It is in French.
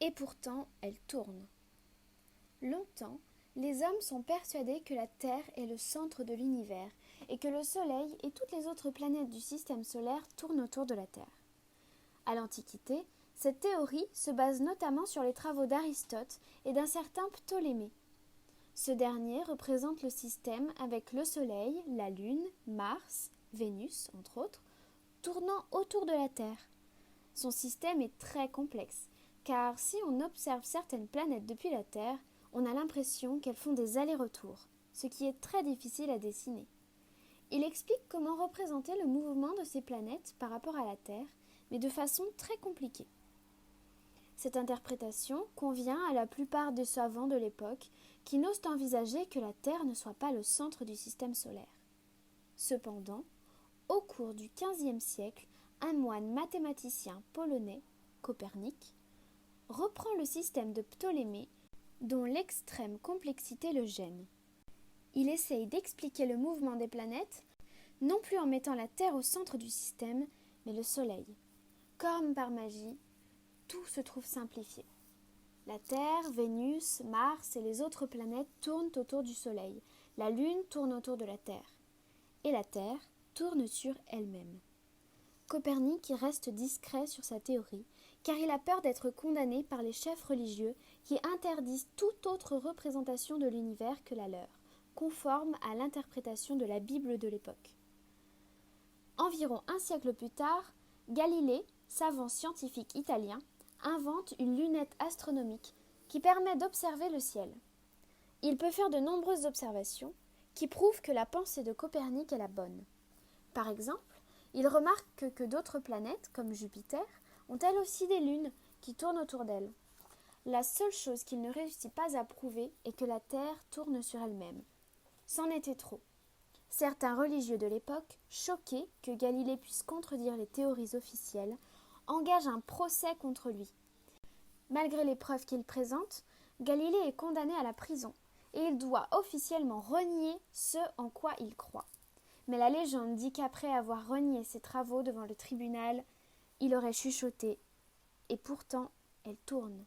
Et pourtant, elle tourne. Longtemps, les hommes sont persuadés que la Terre est le centre de l'univers et que le Soleil et toutes les autres planètes du système solaire tournent autour de la Terre. À l'Antiquité, cette théorie se base notamment sur les travaux d'Aristote et d'un certain Ptolémée. Ce dernier représente le système avec le Soleil, la Lune, Mars, Vénus, entre autres, tournant autour de la Terre. Son système est très complexe, car si on observe certaines planètes depuis la Terre, on a l'impression qu'elles font des allers-retours, ce qui est très difficile à dessiner. Il explique comment représenter le mouvement de ces planètes par rapport à la Terre, mais de façon très compliquée. Cette interprétation convient à la plupart des savants de l'époque qui n'osent envisager que la Terre ne soit pas le centre du système solaire. Cependant, au cours du XVe siècle, un moine mathématicien polonais, Copernic, reprend le système de Ptolémée, dont l'extrême complexité le gêne. Il essaye d'expliquer le mouvement des planètes, non plus en mettant la Terre au centre du système, mais le Soleil. Comme par magie, tout se trouve simplifié. La Terre, Vénus, Mars et les autres planètes tournent autour du Soleil. La Lune tourne autour de la Terre. Et la Terre tourne sur elle-même. Copernic reste discret sur sa théorie, car il a peur d'être condamné par les chefs religieux qui interdisent toute autre représentation de l'univers que la leur, conforme à l'interprétation de la Bible de l'époque. Environ un siècle plus tard, Galilée, savant scientifique italien, invente une lunette astronomique qui permet d'observer le ciel. Il peut faire de nombreuses observations qui prouvent que la pensée de Copernic est la bonne. Par exemple, il remarque que d'autres planètes, comme Jupiter, ont elles aussi des lunes qui tournent autour d'elles. La seule chose qu'il ne réussit pas à prouver est que la Terre tourne sur elle-même. C'en était trop. Certains religieux de l'époque, choqués que Galilée puisse contredire les théories officielles, engagent un procès contre lui. Malgré les preuves qu'il présente, Galilée est condamné à la prison et il doit officiellement renier ce en quoi il croit. Mais la légende dit qu'après avoir renié ses travaux devant le tribunal, il aurait chuchoté « Et pourtant, elle tourne ».